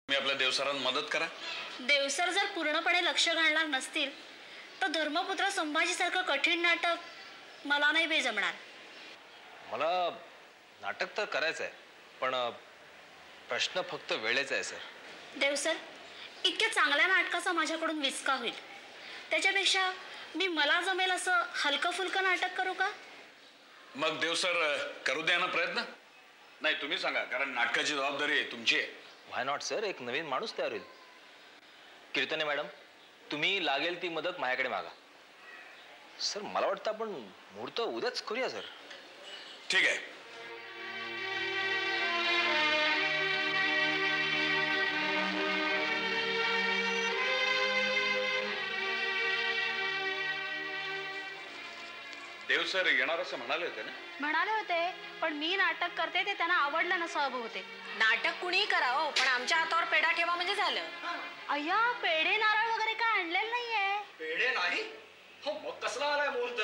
मी आपल्या देवसरांना मदत करा। देवसर जर पूर्णपणे लक्ष घालणार नसतील तर धर्मपुत्र संभाजीसारखं कठीण नाटक मला नाही बे जमणार। मला नाटक तर करायचं आहे, पण प्रश्न फक्त वेळेचा आहे सर। देवसर, इतक्या चांगल्या नाटकाचा माझ्याकडून विचका होईल, त्याच्यापेक्षा मी मला जमेल असं हलकं फुलकं नाटक करू का? मग देवसर करू द्या ना प्रयत्न। नाही तुम्ही सांगा, कारण नाटकाची जबाबदारी तुमची आहे। व्हाय नॉट सर, एक नवीन माणूस तयार होईल। कीर्तने मॅडम, तुम्ही लागेल ती मदत माझ्याकडे मागा। सर मला वाटतं आपण मुहूर्त उद्याच करूया सर। ठीक आहे। देवसर येणार असं म्हणाले होते ना? म्हणाले होते, पण मी नाटक करते ते त्यांना आवडलं नसावं बहुतेक। नाटक कुणीही करावं, पण आमच्या हातावर पेढा ठेवा म्हणजे झालं। अय्या, पेढे नारळ वगैरे काय आणलेलं नाहीये। पेढे नाही? हो, मग कसला आलाय मुहूर्त?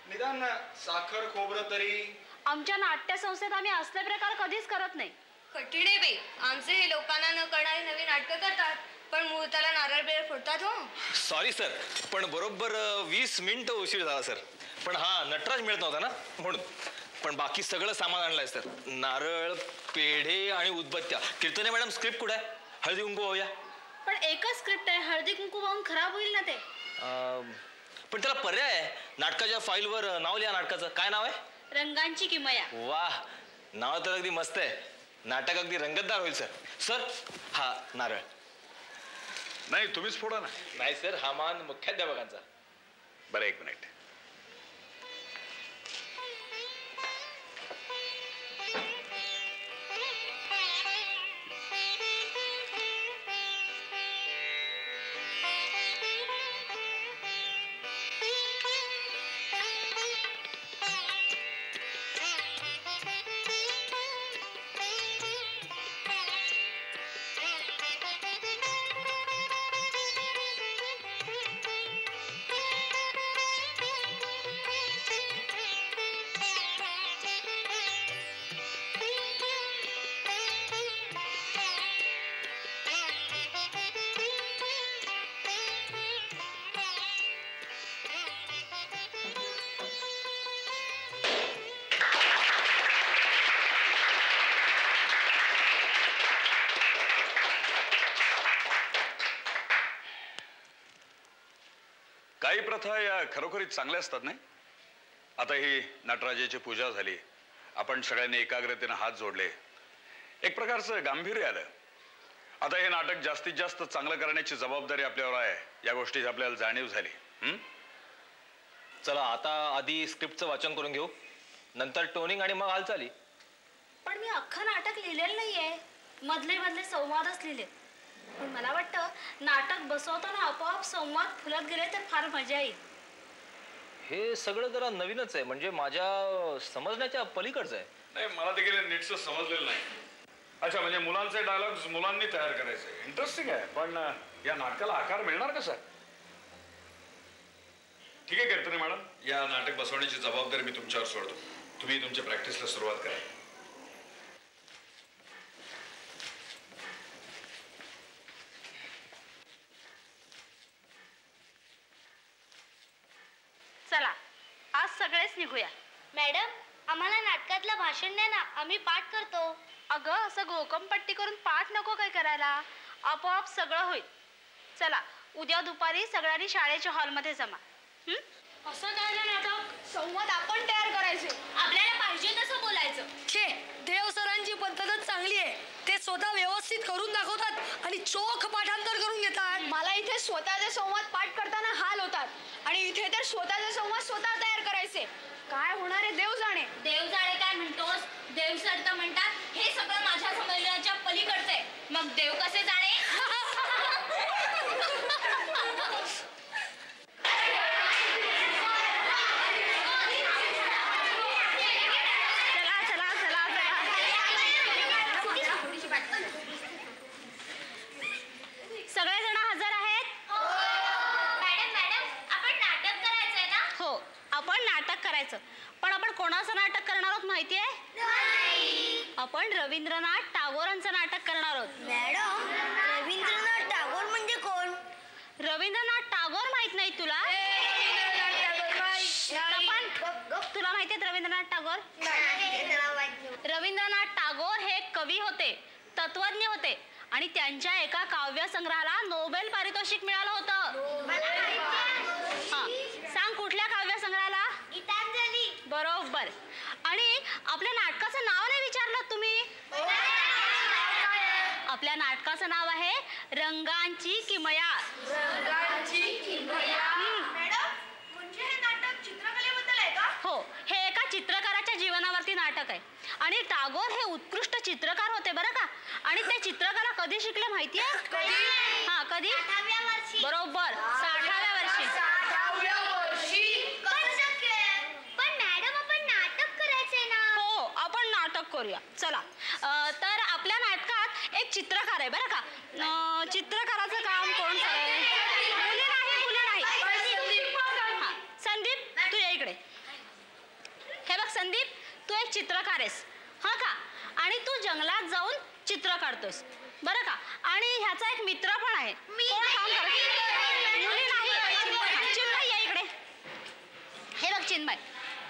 निदान साखर खोबरं तरी? आमच्या नाट्य संस्थेत आम्ही असले प्रकार कधीच करत नाही। कठीण आहे बाई, आमचे हे लोकांना न कळणारी नवीन नाटकं करतात, पण मुहूर्ताला नारळ बेळ फोडतात हो। सॉरी सर, पण बरोबर 20 मिनिटं उशीर झाला सर। पण हा नटराज मिळत नव्हता ना म्हणून। पण बाकी सगळं सामान आणलंय सर, नारळ, पेढे आणि उदबत्त्या। कीर्तने मॅडम, स्क्रिप्ट कुठे आहे? हळदी कुंकू वाहूया। पण एकच स्क्रिप्ट आहे, हळदी कुंकू वाहून खराब होईल ना ते। पण त्याला पर्याय आहे, नाटकाच्या फाईलवर नाव लिहा नाटकाचं। काय नाव आहे? रंगांची किमया। वाह, नाव तर अगदी मस्त आहे। नाटक अगदी रंगतदार होईल सर। सर, हा नारळ। नाही तुम्हीच फोडा ना। नाही सर, हा मान मुख्याध्यापकांचा। बरं, एक मिनिट। काही प्रथा या खरोखरीच चांगल्या असतात नाही। आता ही नटराजाची पूजा झाली, आपण सगळ्यांनी एकाग्रतेने हात जोडले, एक प्रकारचं गांभीर्य आलं। आता हे नाटक जास्तीत जास्त चांगलं करण्याची जबाबदारी आपल्यावर आहे, या गोष्टीची आपल्याला जाणीव झाली। चला आता आधी स्क्रिप्टचं वाचन करून घेऊ, नंतर टोनिंग आणि मग हालचाली। पण मी अख्खं नाटक लिहिलेलं नाहीये, मधले मधले संवादच लिहिले। पण मला वाटतं नाटक बसवताना आपोआप संवाद फुलत गेले तर फार मजा येईल। हे सगळं जरा नवीनच आहे, म्हणजे माझ्या समजण्याच्या पलीकडचं आहे। नाही, मला देखील नीटचं समजलेलं नाही। अच्छा, म्हणजे मुलांचे डायलॉग्स मुलांनी तयार करायचे। इंटरेस्टिंग आहे, पण या नाटकाला आकार मिळणार कसा? ठीक आहे कीर्तने मॅडम, या नाटक बसवण्याची जबाबदारी मी तुमच्यावर सोडतो। तुम्ही तुमच्या प्रॅक्टिसला सुरुवात करा। चला आज सगळेच निघूया। मॅडम, आम्हाला नाटकातलं भाषण द्या ना, आम्ही पाठ करतो। अगं, असं घोकमपट्टी करून पाठ नको काय करायला, आपोआप सगळं होईल। चला, उद्या दुपारी सगळ्यांनी शाळेच्या हॉलमध्ये जमा। असं काय नाटक? संवाद आपण तयार करायचे, आपल्याला पाहिजे तसं बोलायचं। छे, देव सरांची पद्धतच चांगली आहे। ते स्वतः व्यवस्थित करून दाखवतात आणि चोख पाठांतर करून घेतात। मला इथे स्वतःचे संवाद पाठ करताना हाल होतात, आणि इथे तर स्वतःचे संवाद स्वतः तयार करायचे। काय होणार आहे देव जाणे। देव जाणे काय म्हणतोस? देव सर तर म्हणतात हे सगळं माझ्या समजण्याच्या पलीकडचं आहे, मग देव कसे जाणे? सगळेजण हजर आहेत? मॅडम, आपण नाटक करायचंय ना? हो, आपण नाटक करायचं, पण आपण कोणाचं नाटक करणार आहोत माहितीये? आपण रवींद्रनाथ टागोरांचं नाटक करणार आहोत। मॅडम, आणि त्यांच्या एका काव्य संग्रहाला नोबेल पारितोषिक मिळालं होतं. हा, सांग कुठल्या काव्य संग्रहाला? गीतांजली. बरोबर. आणि आपल्या नाटकाचं नाव नाही विचारलं तुम्ही. आपल्या नाटकाचं नाव आहे रंगांची किमया. म्हणजे हे नाटक चित्रकलेबद्दल आहे का? हो, हे एका चित्रकाराच्या जीवनावरती नाटक आहे. आणि टागोर हे उत्कृष्ट चित्रकार होते बरं का. आणि ते चित्रकला कधी शिकले माहितीये? हा, कधी? 60व्या वर्षी. बरोबर, 60व्या वर्षी. पण मॅडम आपण नाटक करायचंय ना. हो, आपण नाटक करूया चला. तर आपल्या नाटकात एक चित्रकार आहे बरं का. चित्रकाराचं काम कोण करेल? मुली नाही. हा, संदीप तू ये इकडे. हे बघ संदीप, तू एक चित्रकार आहेस हा का. आणि तू जंगलात जाऊन चित्र काढतोस बरं का. आणि ह्याचा एक मित्र पण आहे. कोण काम करत? मुली नाही. चिन्मय ये इकडे. हे बघ चिन्मय,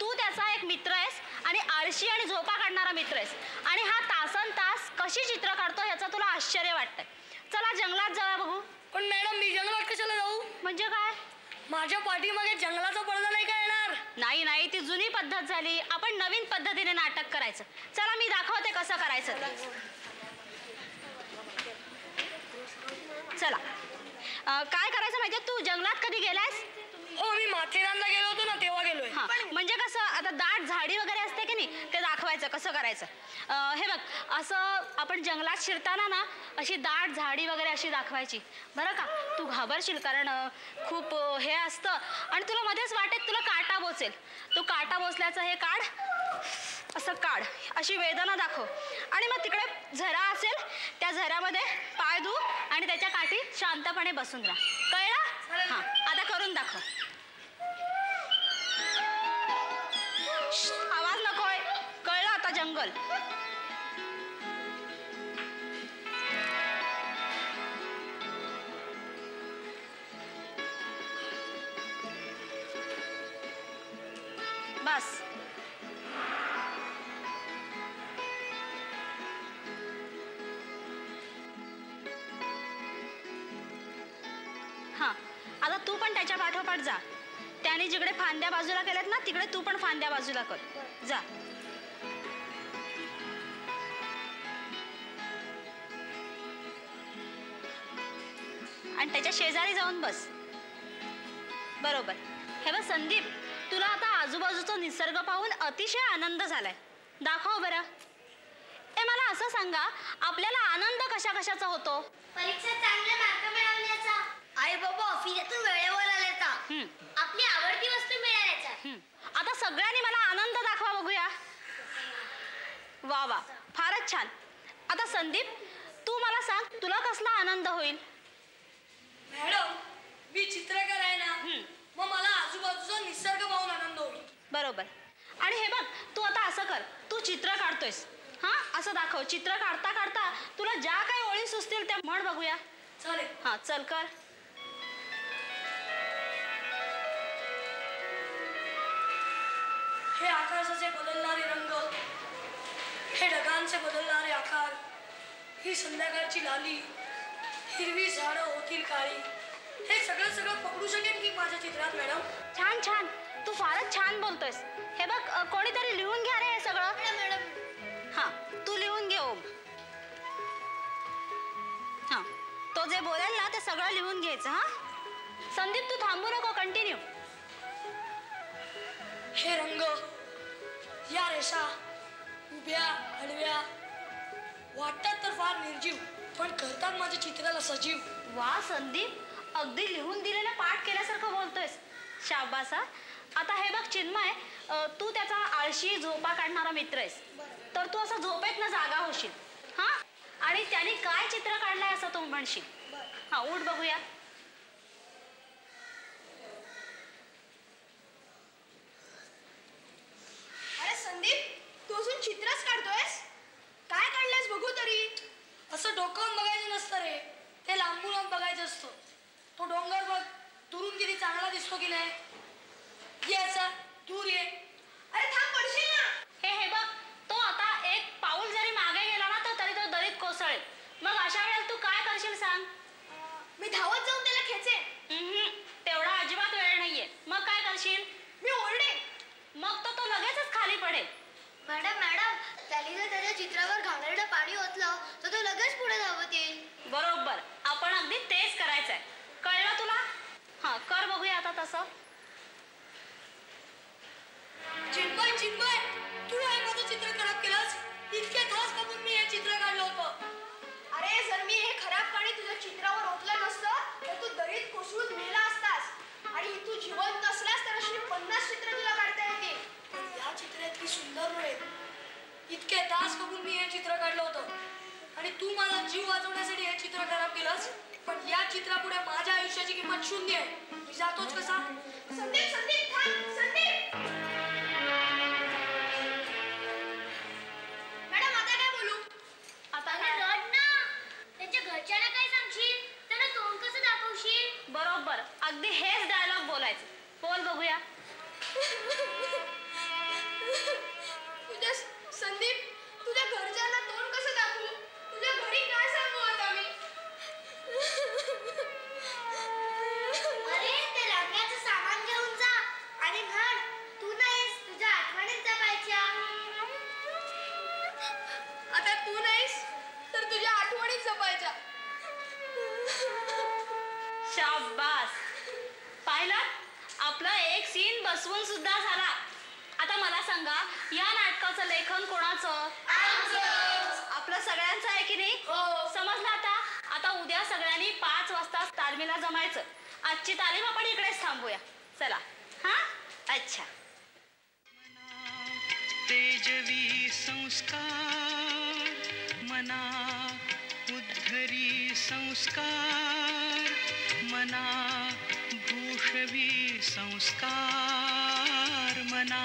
तू त्याचा एक मित्र आहेस आणि आळशी आणि झोपा काढणारा मित्र आहेस. आणि हा तासन तास कशी चित्र काढतो ह्याचं तुला आश्चर्य वाटतंय. चला जंगलात जाऊया बघू. पण मॅडम मी जंगलात कशाला जाऊ? म्हणजे काय? माझ्या पाठीमागे जंगलाचा पडदा नाही का येणार? नाही, ती जुनी पद्धत झाली. आपण नवीन पद्धतीने नाटक करायचं. चला मी दाखवते कसं करायचं ते. चला, काय करायचं माहितीये? तू जंगलात कधी गेलायस? हो, मी माथेरानला गेलो होतो ना तेव्हा गेलोय. हा, म्हणजे कसं आता दाट झाडी वगैरे असते की नाही, ते दाखवायचं कसं करायचं. हे बघ, असं आपण जंगलात शिरताना ना अशी दाट झाडी वगैरे अशी दाखवायची बरं का. तू घाबरशील कारण खूप हे असतं आणि तुला मध्येच वाटेत तुला काटा बोचेल. तू काटा बोचल्याचं हे काढ, असं काढ, अशी वेदना दाखव. आणि मग तिकडे झरा असेल, त्या झऱ्यामध्ये पाय धू आणि त्याच्या काठी शांतपणे बसून राहा. कळलं? हा, आता करून दाखव. आवाज नकोय. कळलं आता जंगल. बस. हा, आता तू पण त्याच्या पाठोपाठ जा. त्याने जिकडे फांद्या बाजूला केल्यात ना तिकडे तू पण फांद्या बाजूला कर. जा. आणि त्याच्या शेजारी जाऊन बस. बरोबर. हे बघ संदीप, तुला आता आजूबाजूचा निसर्ग पाहून अतिशय आनंद झालाय. दाखव बरं. मला असं सांगा, आपल्याला आनंद कशा कशाचा होतो? परीक्षेत चांगले मार्क मिळवण्याचा, आई बाबा ऑफिसातून वेळेवर आल्याचा, आपली आवडती वस्तू मिळाल्याचा. आता सगळ्यांनी मला आनंद दाखवा बघूया. वा वा, फारच छान. आता संदीप, तू मला सांग, तुला कसला आनंद होईल? मॅडम, मी चित्रकार आहे ना, मग मला आजूबाजूचा निसर्ग पाहून आनंद होईल. बरोबर. आणि हे बघ, तू आता असं कर, तू चित्र काढतोयस हा, असं दाखव. चित्र काढता काढता तुला ज्या काही ओळी सुचतील त्या म्हण बघूया. चालेल. हा, चल कर. हे आकाशाचे बदलणारे रंग, हे ढगांचे बदलणारे आकार, ही संध्याकाळची लाली, हिरवी झाडं होतील काळी, हे सगळं पकडू शकेन की माझ्या चित्रात मॅडम? छान छान, तू फारच छान बोलतोयस. हे बघ, कोणीतरी लिहून घ्या रे हे सगळं. हा, तू लिहून घे ओम. हा, तो जे बोलेल ना ते सगळं लिहून घ्यायचं. हा संदीप, तू थांबू नको, कंटिन्यू. हे रंग, या रेषा, उभ्या आडव्या, वाटतात तर फार निर्जीव, पण करतात माझ्या चित्राला सजीव. वा संदीप, अगदी लिहून दिलेलं पाठ केल्यासारखं बोलतोयस. शाबास. हा, आता हे बघ चिन्मय, तू त्याचा आळशी झोपा काढणारा मित्र आहेस, तर तू असं झोपेतनं जागा होशील. हा, आणि त्याने काय चित्र काढलंय असं तू म्हणशील. हा, उठ बघूया. अरे संदीप, तू अजून चित्रच काढतोयस? काय काढलंयस बघू तरी. असं डोकावून बघायचं नसतं रे, ते लांबून बघायचं असतं. तो डोंगर बघ, दुरून किती चांगला दिसतो की नाही. ये असा दूर ये. अरे थांब, पडशील ना. हे बघ, तो आता एक पाऊल जरी मागे गेला ना तर तरी तो दरीत कोसळेल. मग अशा वेळेला तू घालशील? मी ओरडे. मग तो लगेचच खाली पडेल. मॅडम मॅडम त्याने जर त्याच्या चित्रावर घाणेरडं पाणी ओतलं तर तो लगेच पुढे धावत येईल. बरोबर, आपण अगदी तेच करायचंय. कळलं तुला? हा, कर बघूया आता तसं. चिन्मय चिन्मय तू हे माझं चित्र खराब केलंस. इतके खास बघून मी हे चित्र काढलं होतं. अरे जर मी हे खराब पाणी तुझ्या चित्रावर ओतलं नसतं तर तू दरीत कोसळून मेला असतास. आणि तू जिवंत नसलास तर अशी 50 चित्र तुला काढता येतील. पण या चित्र इतकी सुंदर नाही. इतके तास बघून मी हे चित्र काढलं होतं आणि तू माझा जीव वाचवण्यासाठी हे चित्र खराब केलंस. पण या चित्रापुढे माझ्या आयुष्याची किंमत शून्य आहे. मी जातोच कसा. संदीप संदीप थांब संदीप. मॅडम आता काय बोलू? आता अरे काय? रड ना. त्याच्या घरच्यांना काय सांगशील? त्यांना तोंड कसं दाखवशील? बरोबर, अगदी हेच डायलॉग बोलायचं. बोल बघूया. तुझ्या संदीप तुझ्या घरच्यांना तोंड कसं दाखवू? तुझ्या घरी काय सांगू आता मी? अरे ते लग्नाचं सामान घेऊन जा आणि म्हण तू नाहीस तुझ्या आठवणीत जपायच्या. आता तू नाहीस तर तुझ्या आठवणीत जपायच्या. शाबास, पाहिलं? आपला एक सीन बसवून सुद्धा झाला. आता मला सांगा, या नाटकाचं लेखन कोणाचं? आपलं सगळ्यांचं आहे की नाही? समजलं आता. आता उद्या सगळ्यांनी 5 वाजता तालमीला जमायचं. आजची तालीम आपण इकडेच थांबूया. चला. हा, अच्छा. तेजवी संस्कार मना उद्धरी संस्कार मना भूषवी संस्कार मना